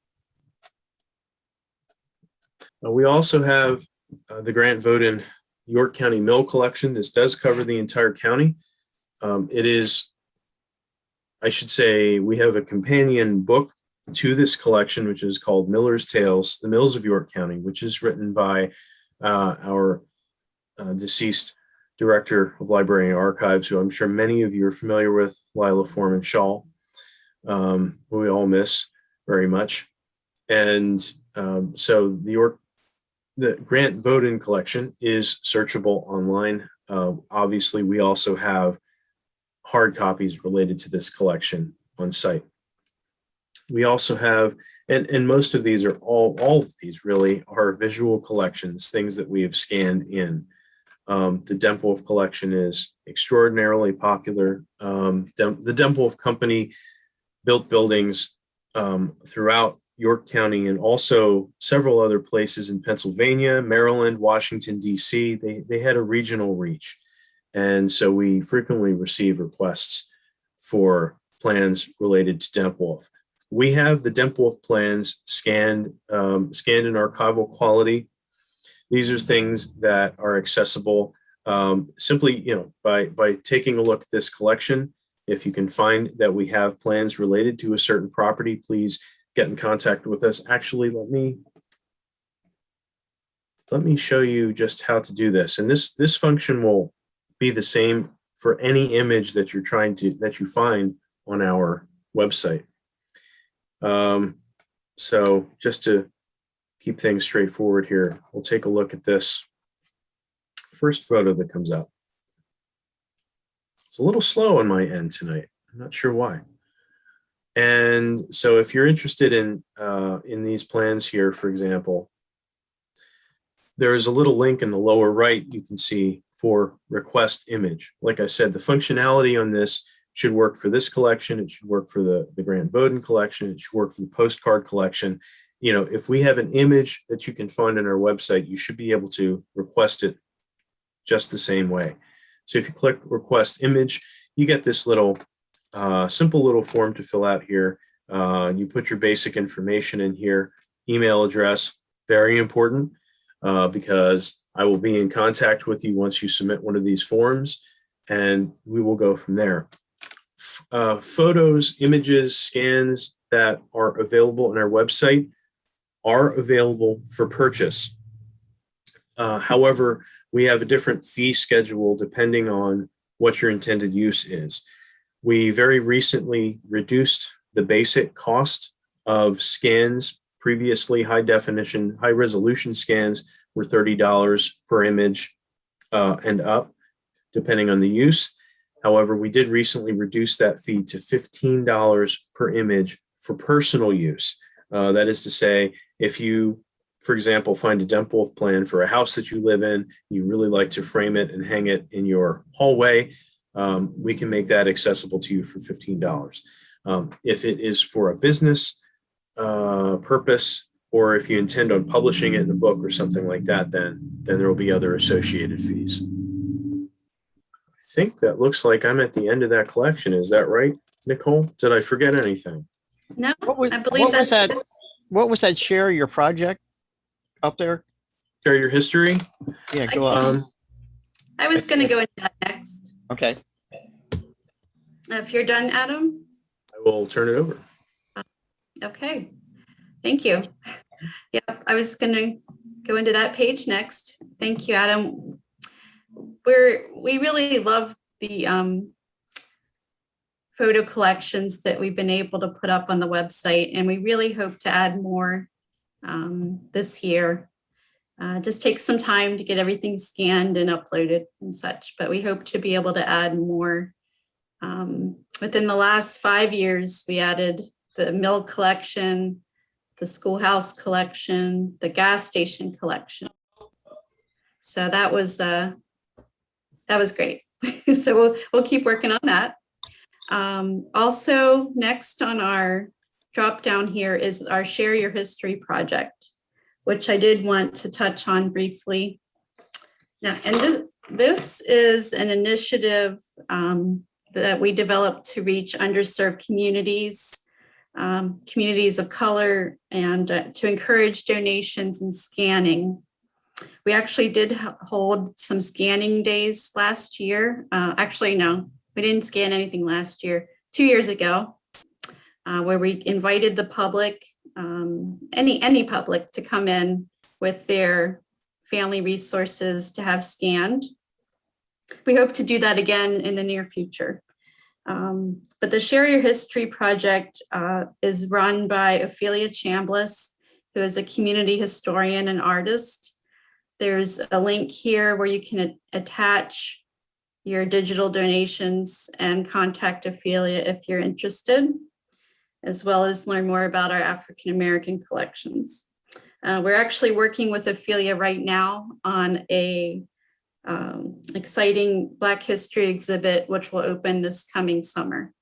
We also have the Grant Voden York County Mill Collection. This does cover the entire county. It is, I should say, we have a companion book to this collection, which is called Miller's Tales, The Mills of York County, which is written by our deceased Director of Library and Archives, who I'm sure many of you are familiar with, Lila Foreman Shaw, who we all miss very much. And so the Grant Voden collection is searchable online. Obviously, we also have hard copies related to this collection on site. We also have, and most of these are all of these really are visual collections, things that we have scanned in. The Dempwolf collection is extraordinarily popular. The Dempwolf Company built buildings throughout York County and also several other places in Pennsylvania, Maryland, Washington, D.C. They had a regional reach. And so we frequently receive requests for plans related to Dempwolf. We have the Dempwolf plans scanned in archival quality. These are things that are accessible simply, by taking a look at this collection. If you can find that we have plans related to a certain property, please get in contact with us. Actually, let me show you just how to do this. And this function will be the same for any image that you find on our website. So just to keep things straightforward here, we'll take a look at this first photo that comes up. It's a little slow on my end tonight. I'm not sure why. And so if you're interested in these plans here, for example, there is a little link in the lower right you can see for request image. Like I said, the functionality on this should work for this collection. It should work for the Grant Bowden collection. It should work for the postcard collection. If we have an image that you can find on our website, you should be able to request it just the same way. So if you click request image, you get this little simple little form to fill out here. You put your basic information in here, email address, very important because I will be in contact with you once you submit one of these forms, and we will go from there. Photos, images, scans that are available on our website are available for purchase. However, we have a different fee schedule depending on what your intended use is. We very recently reduced the basic cost of scans. Previously, high definition, high resolution scans were $30 per image and up, depending on the use. However, we did recently reduce that fee to $15 per image for personal use. That is to say, if you, for example, find a dump-off plan for a house that you live in, you really like to frame it and hang it in your hallway, we can make that accessible to you for $15. If it is for a business purpose, or if you intend on publishing it in a book or something like that, then there will be other associated fees. I think that looks like I'm at the end of that collection. Is that right, Nicole? Did I forget anything? No, I what believe was that's that? What was that? Share your project up there? Share your history? Yeah, go on. I was going to go into that next. Okay. If you're done, Adam. I will turn it over. Okay, thank you. Yep, I was going to go into that page next. Thank you, Adam. We really love the photo collections that we've been able to put up on the website, and we really hope to add more this year. Just takes some time to get everything scanned and uploaded and such, but we hope to be able to add more. Within the last 5 years, we added the mill collection, the schoolhouse collection, the gas station collection. So that was great. So we'll keep working on that. Also, next on our drop down here is our Share Your History project, which I did want to touch on briefly. Now, and this is an initiative that we developed to reach underserved communities, communities of color, and to encourage donations and scanning. We actually did hold some scanning days last year. Actually, no, we didn't scan anything last year, 2 years ago, where we invited the public, any public, to come in with their family resources to have scanned. We hope to do that again in the near future. But the Share Your History project is run by Ophelia Chambliss, who is a community historian and artist. There's a link here where you can attach your digital donations and contact Ophelia if you're interested, as well as learn more about our African American collections. We're actually working with Ophelia right now on a exciting Black History exhibit, which will open this coming summer.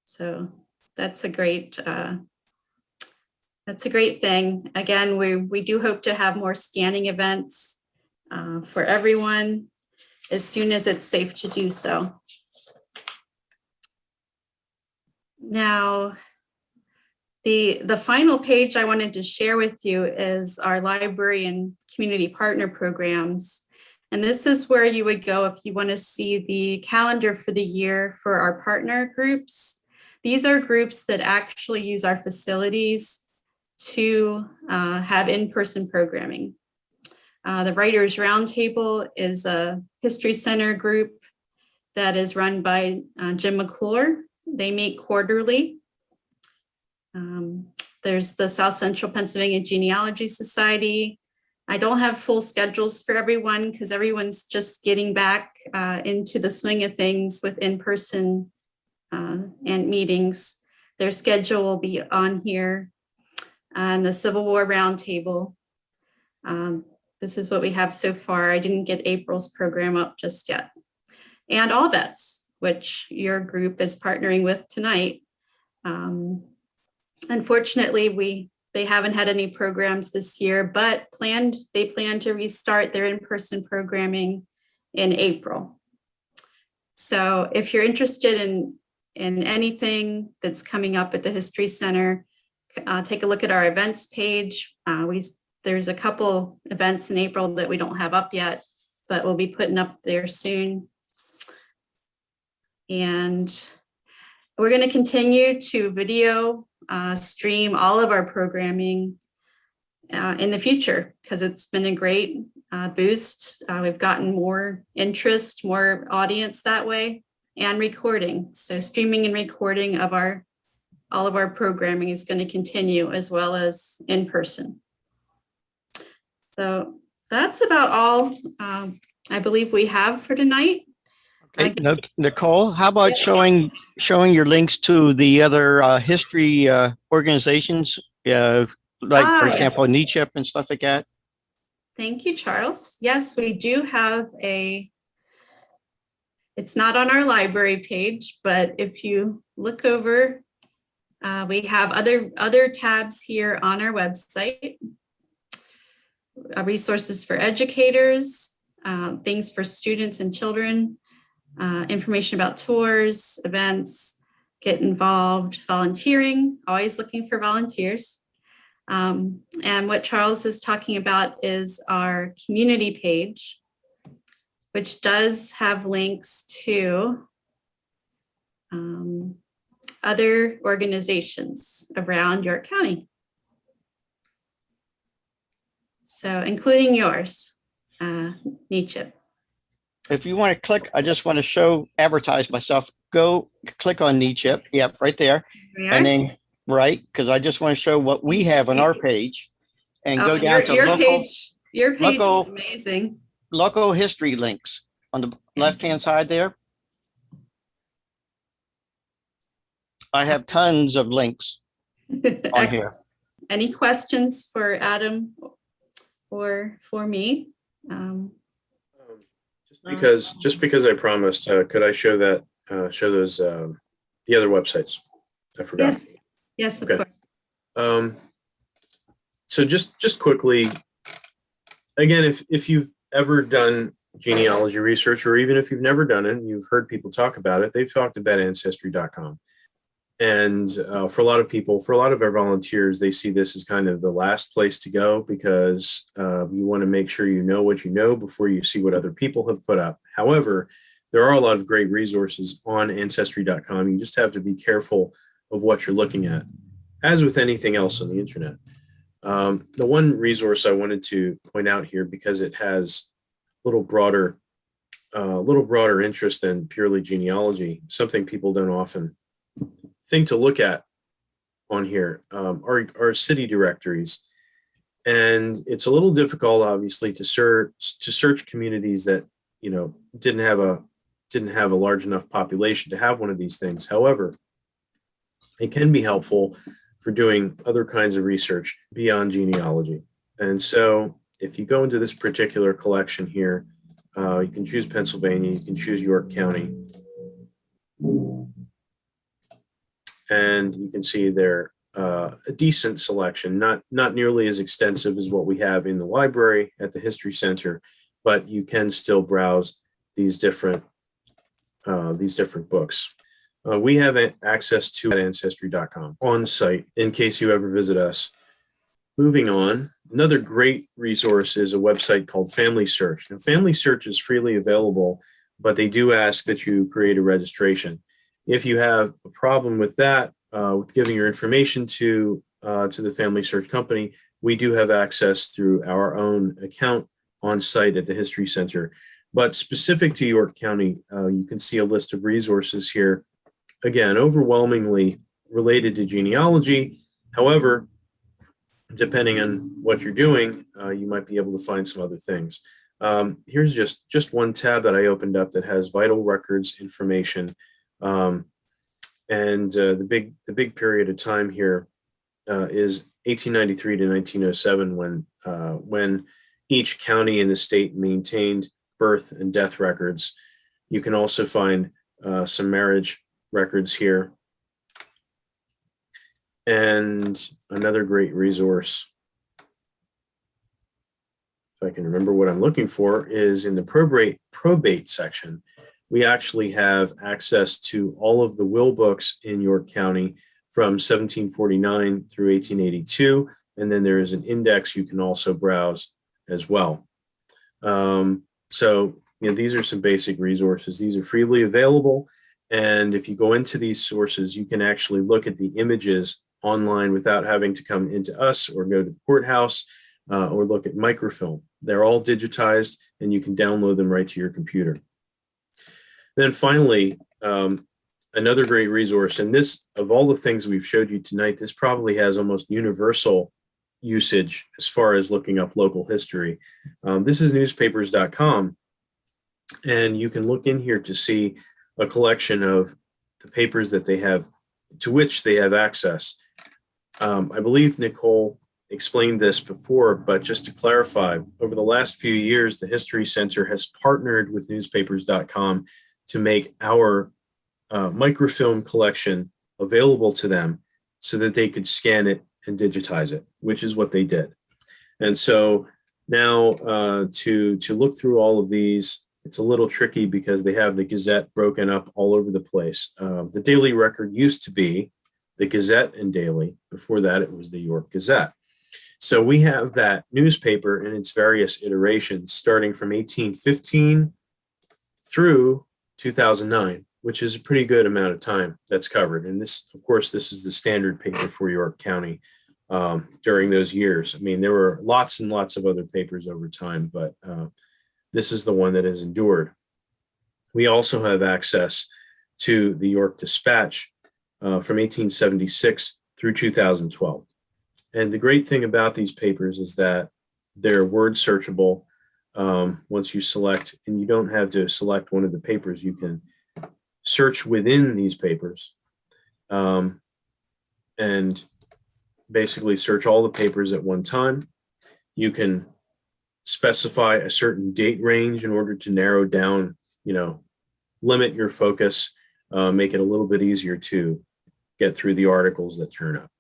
So that's a great thing. Again, we do hope to have more scanning events for everyone as soon as it's safe to do so. Now, The final page I wanted to share with you is our library and community partner programs. And this is where you would go if you want to see the calendar for the year for our partner groups. These are groups that actually use our facilities to have in-person programming. The Writers Roundtable is a History Center group that is run by Jim McClure. They meet quarterly. There's the South Central Pennsylvania Genealogy Society. I don't have full schedules for everyone because everyone's just getting back into the swing of things with in-person and meetings. Their schedule will be on here. And the Civil War Roundtable. This is what we have so far. I didn't get April's program up just yet. And AllVets, which your group is partnering with tonight. Unfortunately, they haven't had any programs this year, but they plan to restart their in-person programming in April. So if you're interested in anything that's coming up at the History Center, take a look at our events page. There's a couple events in April that we don't have up yet, but we'll be putting up there soon. And we're going to continue to video stream all of our programming in the future because it's been a great boost. We've gotten more interest, more audience that way, and recording. So streaming and recording of all of our programming is going to continue as well as in person. So that's about all I believe we have for tonight. Okay, Nicole, how about showing your links to the other history organizations, like for example, NEYCHiP and stuff like that? Thank you, Charles. Yes, we do have it's not on our library page, but if you look over, we have other tabs here on our website. Resources for educators, things for students and children, information about tours, events, get involved, volunteering, always looking for volunteers. And what Charles is talking about is our community page, which does have links to other organizations around York County. So including yours, NEYCHiP. If you want to click, I just want to advertise myself. Go click on NEYCHiP. Yep, right there. And then, right, because I just want to show what we have on our page. And go down to your page is amazing. Local history links on the left-hand side there. I have tons of links on here. Any questions for Adam or for me? Just because I promised, could I show those the other websites? I forgot. Yes, of course. So just quickly, again, if you've ever done genealogy research, or even if you've never done it and you've heard people talk about it, they've talked about ancestry.com. And for a lot of people, for a lot of our volunteers, they see this as kind of the last place to go because you want to make sure you know what you know before you see what other people have put up. However, there are a lot of great resources on ancestry.com. You just have to be careful of what you're looking at, as with anything else on the internet. The one resource I wanted to point out here, because it has a little broader interest than purely genealogy, something people don't often thing to look at on here are city directories. And it's a little difficult, obviously, to search communities that, you know, didn't have a large enough population to have one of these things. However, it can be helpful for doing other kinds of research beyond genealogy. And so if you go into this particular collection here, you can choose Pennsylvania, you can choose York County. And you can see there a decent selection, not nearly as extensive as what we have in the library at the History Center, but you can still browse these different books. we have access to at ancestry.com on site in case you ever visit us. Moving on, another great resource is a website called Family Search. Now, Family Search is freely available, but they do ask that you create a registration. If you have a problem with that, with giving your information to the Family Search company, we do have access through our own account on site at the History Center. But specific to York County, you can see a list of resources here. Again, overwhelmingly related to genealogy. However, depending on what you're doing, you might be able to find some other things. Here's just one tab that I opened up that has vital records information. And the big period of time here is 1893 to 1907, when each county in the state maintained birth and death records. You can also find some marriage records here. And another great resource, if I can remember what I'm looking for, is in the probate section. We actually have access to all of the will books in York County from 1749 through 1882. And then there is an index you can also browse as well. So, these are some basic resources. These are freely available. And if you go into these sources, you can actually look at the images online without having to come into us or go to the courthouse or look at microfilm. They're all digitized and you can download them right to your computer. Then finally, another great resource, and this, of all the things we've showed you tonight, this probably has almost universal usage as far as looking up local history. This is newspapers.com, and you can look in here to see a collection of the papers that they have, to which they have access. I believe Nicole explained this before, but just to clarify, over the last few years, the History Center has partnered with newspapers.com to make our microfilm collection available to them so that they could scan it and digitize it, which is what they did. And so now to look through all of these, it's a little tricky because they have the Gazette broken up all over the place. The Daily Record used to be the Gazette and Daily. Before that, it was the York Gazette. So we have that newspaper in its various iterations, starting from 1815 through 2009, which is a pretty good amount of time that's covered. And this, of course, this is the standard paper for York County during those years. I mean, there were lots and lots of other papers over time, but this is the one that has endured. We also have access to the York Dispatch from 1876 through 2012. And the great thing about these papers is that they're word searchable once you select, and you don't have to select one of the papers. You can search within these papers and basically search all the papers at one time. You can specify a certain date range in order to narrow down, limit your focus, make it a little bit easier to get through the articles that turn up.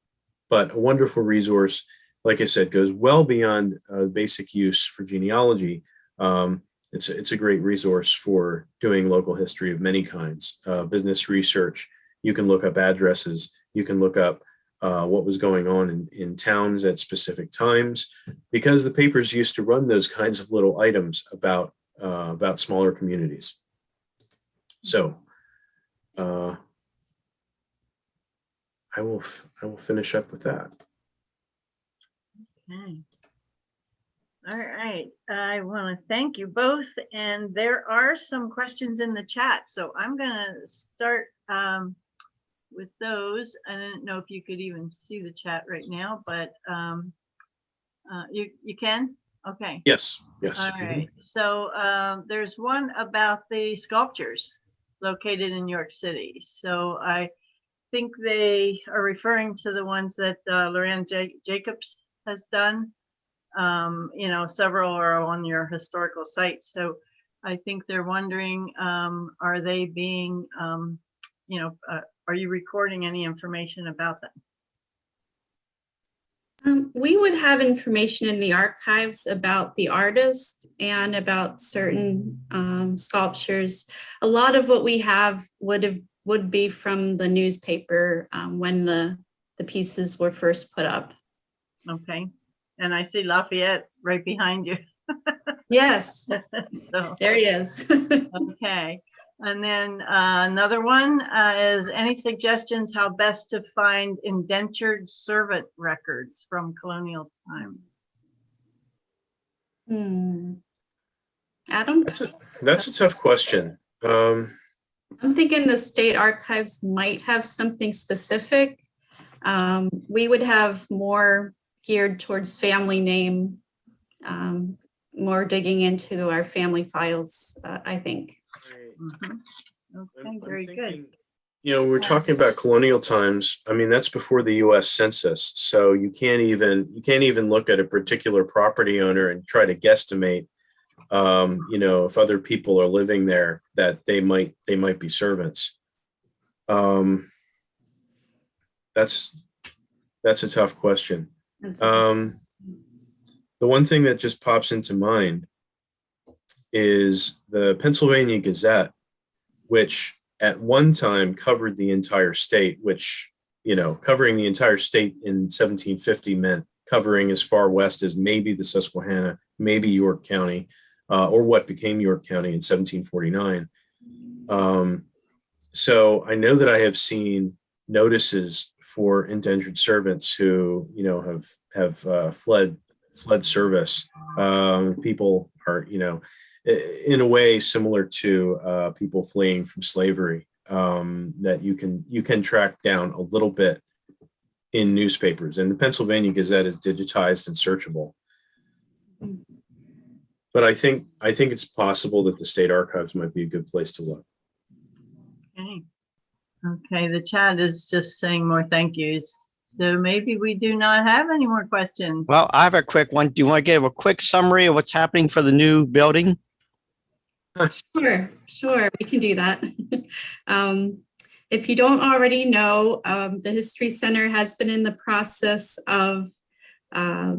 But a wonderful resource, like I said, goes well beyond basic use for genealogy. It's a great resource for doing local history of many kinds, business research. You can look up addresses. You can look up what was going on in towns at specific times, because the papers used to run those kinds of little items about smaller communities. So I will finish up with that. Okay. All right. I want to thank you both. And there are some questions in the chat. So I'm going to start with those. I didn't know if you could even see the chat right now, but you can? Okay. Yes. All right. So there's one about the sculptures located in York City. So I think they are referring to the ones that Lorraine Jacobs has done. Several are on your historical sites. So I think they're wondering, are they being, are you recording any information about them? We would have information in the archives about the artist and about certain sculptures. A lot of what we have would have would be from the newspaper when the pieces were first put up. Okay. And I see Lafayette right behind you. Yes, So, there he is. okay. And then another one is any suggestions how best to find indentured servant records from colonial times? Adam? That's a tough question. I'm thinking the state archives might have something specific. We would have more geared towards family name, more digging into our family files, I think. Okay, very good. You know, we're talking about colonial times. I mean, that's before the U.S. Census, so you can't even look at a particular property owner and try to guesstimate, you know, if other people are living there that they might be servants. That's a tough question. The one thing that just pops into mind is the Pennsylvania Gazette, which at one time covered the entire state, which, you know, covering the entire state in 1750 meant covering as far west as maybe the Susquehanna, maybe York County, or what became York County in 1749. So I know that I have seen notices for indentured servants who, you know, have fled service. People are, you know, in a way similar to people fleeing from slavery, that you can track down a little bit in newspapers, and the Pennsylvania Gazette is digitized and searchable. But I think it's possible that the state archives might be a good place to look. Okay. Okay, the chat is just saying more thank yous. So maybe we do not have any more questions. Well, I have a quick one. Do you want to give a quick summary of what's happening for the new building? Sure, we can do that. If you don't already know, the History Center has been in the process of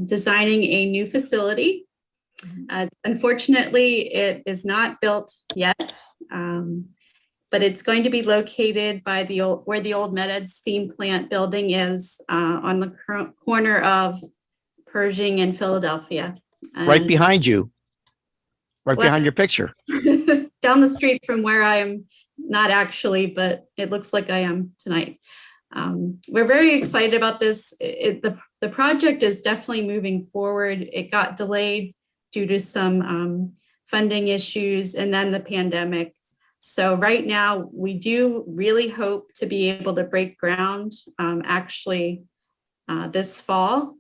designing a new facility. Unfortunately, it is not built yet, but it's going to be located by where the old MedEd steam plant building is, on the corner of Pershing and Philadelphia. Right behind you. Right behind your picture. Down the street from where I am, not actually, but it looks like I am tonight. We're very excited about this. The project is definitely moving forward. It got delayed due to some funding issues and then the pandemic. So right now, we do really hope to be able to break ground actually this fall.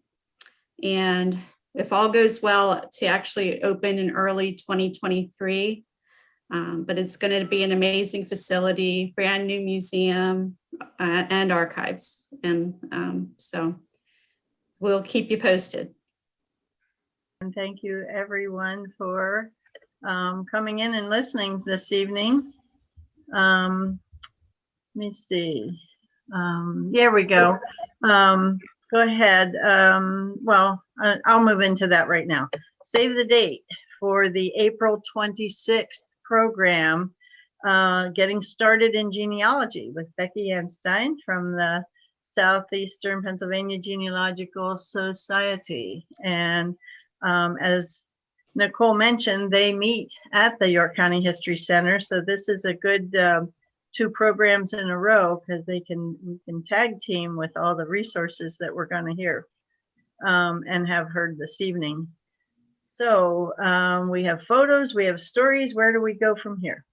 And if all goes well, to actually open in early 2023. But it's going to be an amazing facility, brand new museum and archives. And so we'll keep you posted. And thank you everyone for coming in and listening this evening. Let me see. There we go. Go ahead. Well, I'll move into that right now. Save the date for the April 26th program, Getting Started in Genealogy with Becky Einstein from the Southeastern Pennsylvania Genealogical Society. And as Nicole mentioned, they meet at the York County History Center. So this is a good 2 programs in a row because we can tag team with all the resources that we're going to hear and have heard this evening. So we have photos, we have stories. Where do we go from here?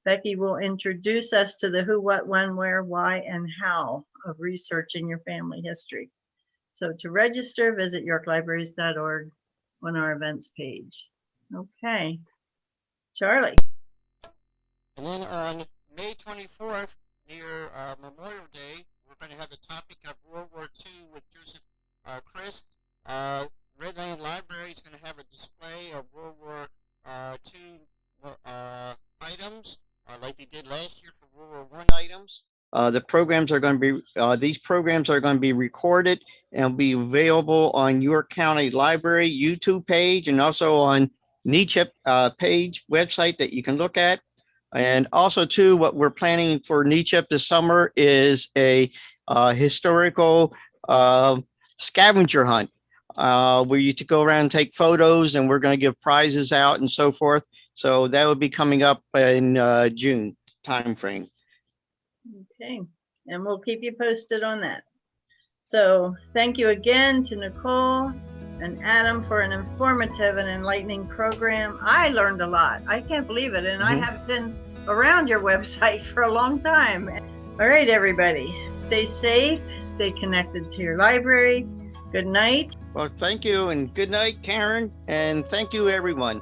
Becky will introduce us to the who, what, when, where, why, and how of researching your family history. So to register, visit yorklibraries.org on our events page. Okay, Charlie. And then on May 24th, near Memorial Day, we're going to have the topic of World War II with Joseph Christ. Red Lane Library is going to have a display of World War II items, like they did last year for World War I items. The programs are going to be, these programs are going to be recorded and be available on York County Library YouTube page and also on NEYCHiP page website that you can look at. And also too, what we're planning for NEYCHiP this summer is a historical scavenger hunt where you to go around and take photos, and we're going to give prizes out and so forth. So that will be coming up in June timeframe. Okay, and we'll keep you posted on that. So thank you again to Nicole and Adam for an informative and enlightening program. I learned a lot. I can't believe it. And I have been around your website for a long time. All right, everybody, stay safe, stay connected to your library. Good night. Well, thank you, and good night, Karen, and thank you, everyone.